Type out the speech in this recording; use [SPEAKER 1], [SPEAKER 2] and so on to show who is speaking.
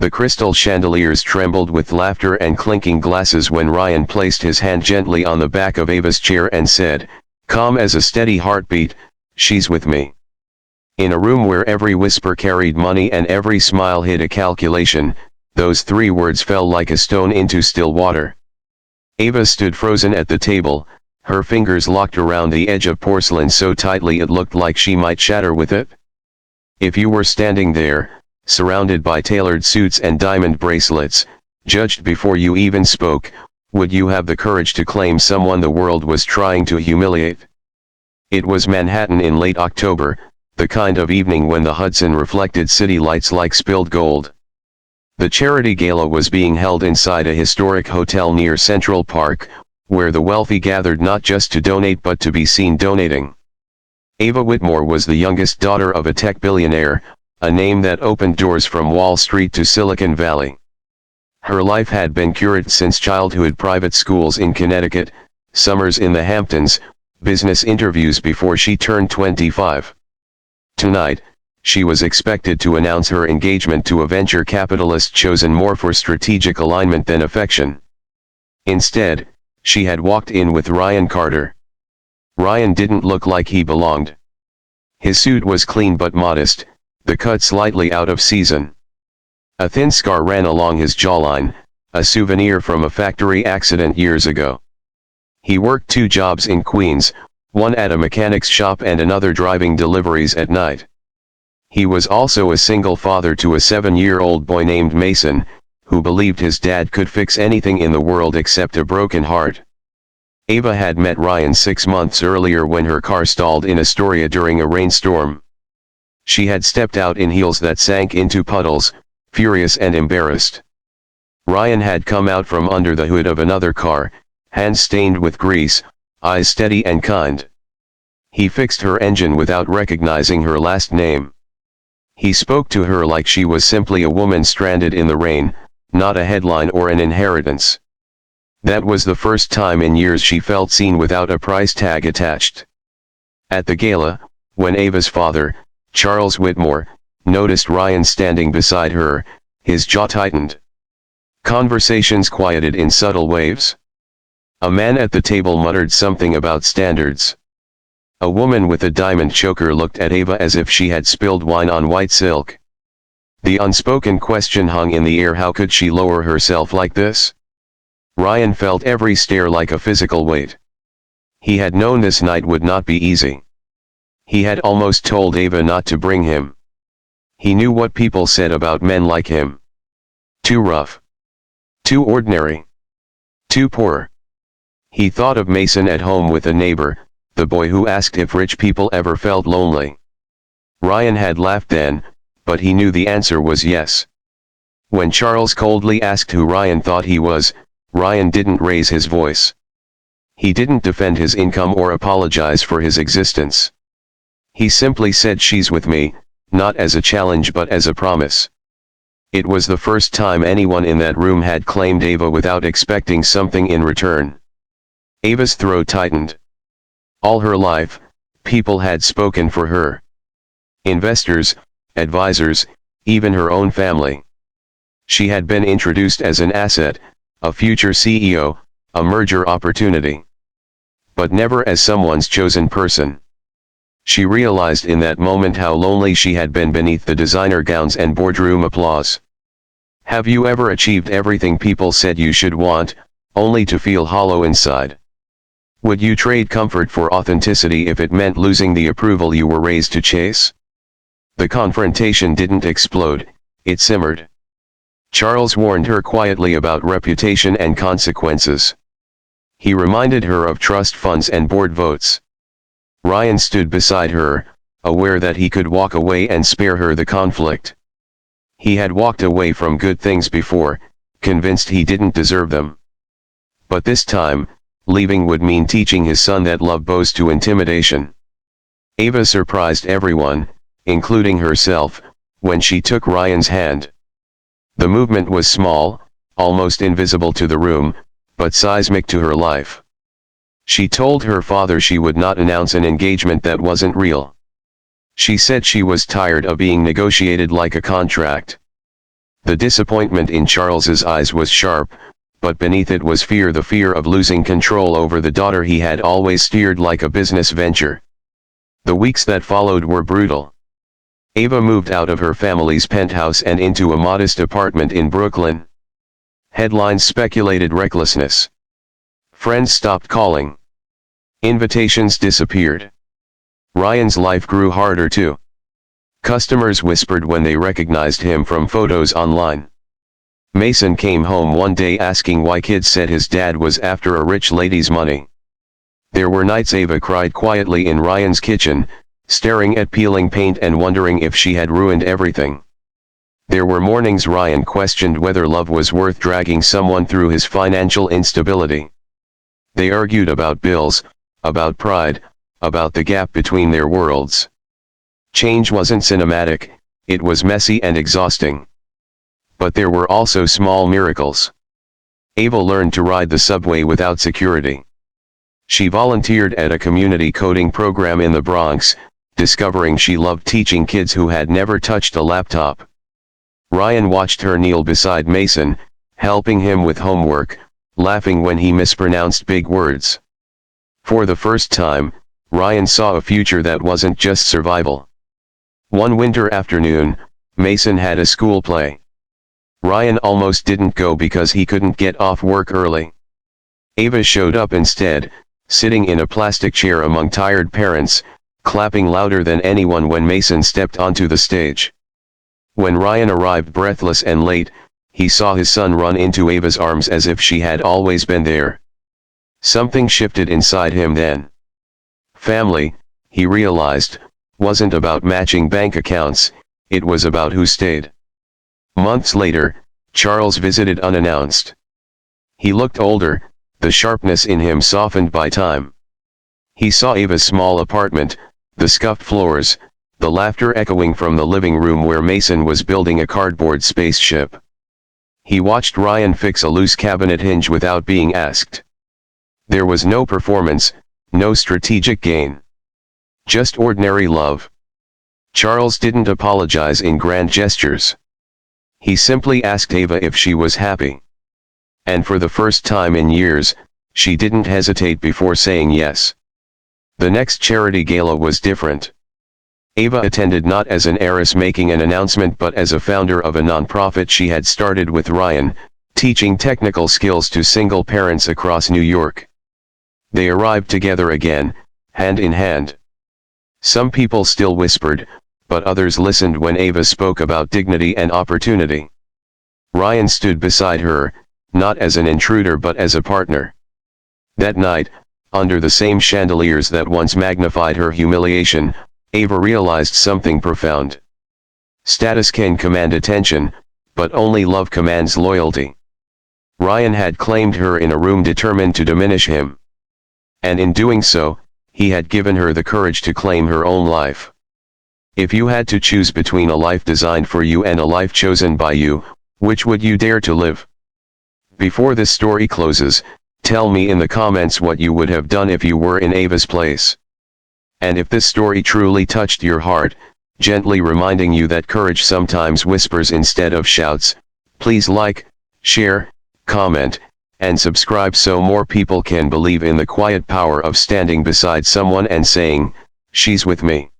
[SPEAKER 1] The crystal chandeliers trembled with laughter and clinking glasses when Ryan placed his hand gently on the back of Ava's chair and said, calm as a steady heartbeat, she's with me. In a room where every whisper carried money and every smile hid a calculation, those 3 words fell like a stone into still water. Ava stood frozen at the table, her fingers locked around the edge of porcelain so tightly it looked like she might shatter with it. If you were standing there, surrounded by tailored suits and diamond bracelets, judged before you even spoke, would you have the courage to claim someone the world was trying to humiliate? It was Manhattan in late October, the kind of evening when the Hudson reflected city lights like spilled gold. The charity gala was being held inside a historic hotel near Central Park, where the wealthy gathered not just to donate but to be seen donating. Ava Whitmore was the youngest daughter of a tech billionaire, a name that opened doors from Wall Street to Silicon Valley. Her life had been curated since childhood: private schools in Connecticut, summers in the Hamptons, business interviews before she turned 25. Tonight, she was expected to announce her engagement to a venture capitalist chosen more for strategic alignment than affection. Instead, she had walked in with Ryan Carter. Ryan didn't look like he belonged. His suit was clean but modest, the cut slightly out of season. A thin scar ran along his jawline, a souvenir from a factory accident years ago. He worked 2 jobs in Queens, one at a mechanic's shop and another driving deliveries at night. He was also a single father to a 7-year-old boy named Mason, who believed his dad could fix anything in the world except a broken heart. Ava had met Ryan 6 months earlier when her car stalled in Astoria during a rainstorm. She had stepped out in heels that sank into puddles, furious and embarrassed. Ryan had come out from under the hood of another car, hands stained with grease, eyes steady and kind. He fixed her engine without recognizing her last name. He spoke to her like she was simply a woman stranded in the rain, not a headline or an inheritance. That was the first time in years she felt seen without a price tag attached. At the gala, when Ava's father, Charles Whitmore, noticed Ryan standing beside her, his jaw tightened. Conversations quieted in subtle waves. A man at the table muttered something about standards. A woman with a diamond choker looked at Ava as if she had spilled wine on white silk. The unspoken question hung in the air: how could she lower herself like this? Ryan felt every stare like a physical weight. He had known this night would not be easy. He had almost told Ava not to bring him. He knew what people said about men like him. Too rough. Too ordinary. Too poor. He thought of Mason at home with a neighbor, the boy who asked if rich people ever felt lonely. Ryan had laughed then, but he knew the answer was yes. When Charles coldly asked who Ryan thought he was, Ryan didn't raise his voice. He didn't defend his income or apologize for his existence. He simply said, she's with me, not as a challenge but as a promise. It was the first time anyone in that room had claimed Ava without expecting something in return. Ava's throat tightened. All her life, people had spoken for her. Investors, advisors, even her own family. She had been introduced as an asset, a future CEO, a merger opportunity. But never as someone's chosen person. She realized in that moment how lonely she had been beneath the designer gowns and boardroom applause. Have you ever achieved everything people said you should want, only to feel hollow inside? Would you trade comfort for authenticity if it meant losing the approval you were raised to chase? The confrontation didn't explode, it simmered. Charles warned her quietly about reputation and consequences. He reminded her of trust funds and board votes. Ryan stood beside her, aware that he could walk away and spare her the conflict. He had walked away from good things before, convinced he didn't deserve them. But this time, leaving would mean teaching his son that love bows to intimidation. Ava surprised everyone, including herself, when she took Ryan's hand. The movement was small, almost invisible to the room, but seismic to her life. She told her father she would not announce an engagement that wasn't real. She said she was tired of being negotiated like a contract. The disappointment in Charles's eyes was sharp, but beneath it was fear, the fear of losing control over the daughter he had always steered like a business venture. The weeks that followed were brutal. Ava moved out of her family's penthouse and into a modest apartment in Brooklyn. Headlines speculated recklessness. Friends stopped calling. Invitations disappeared. Ryan's life grew harder too. Customers whispered when they recognized him from photos online. Mason came home one day asking why kids said his dad was after a rich lady's money. There were nights Ava cried quietly in Ryan's kitchen, staring at peeling paint and wondering if she had ruined everything. There were mornings Ryan questioned whether love was worth dragging someone through his financial instability. They argued about bills, about pride, about the gap between their worlds. Change wasn't cinematic, it was messy and exhausting. But there were also small miracles. Ava learned to ride the subway without security. She volunteered at a community coding program in the Bronx, discovering she loved teaching kids who had never touched a laptop. Ryan watched her kneel beside Mason, helping him with homework, laughing when he mispronounced big words. For the first time, Ryan saw a future that wasn't just survival. One winter afternoon, Mason had a school play. Ryan almost didn't go because he couldn't get off work early. Ava showed up instead, sitting in a plastic chair among tired parents, clapping louder than anyone when Mason stepped onto the stage. When Ryan arrived breathless and late, he saw his son run into Ava's arms as if she had always been there. Something shifted inside him then. Family, he realized, wasn't about matching bank accounts, it was about who stayed. Months later, Charles visited unannounced. He looked older, the sharpness in him softened by time. He saw Ava's small apartment, the scuffed floors, the laughter echoing from the living room where Mason was building a cardboard spaceship. He watched Ryan fix a loose cabinet hinge without being asked. There was no performance, no strategic gain. Just ordinary love. Charles didn't apologize in grand gestures. He simply asked Ava if she was happy. And for the first time in years, she didn't hesitate before saying yes. The next charity gala was different. Ava attended not as an heiress making an announcement but as a founder of a nonprofit she had started with Ryan, teaching technical skills to single parents across New York. They arrived together again, hand in hand. Some people still whispered, but others listened when Ava spoke about dignity and opportunity. Ryan stood beside her, not as an intruder but as a partner. That night, under the same chandeliers that once magnified her humiliation, Ava realized something profound. Status can command attention, but only love commands loyalty. Ryan had claimed her in a room determined to diminish him. And in doing so, he had given her the courage to claim her own life. If you had to choose between a life designed for you and a life chosen by you, which would you dare to live? Before this story closes, tell me in the comments what you would have done if you were in Ava's place. And if this story truly touched your heart, gently reminding you that courage sometimes whispers instead of shouts, please like, share, comment, and subscribe so more people can believe in the quiet power of standing beside someone and saying, "She's with me."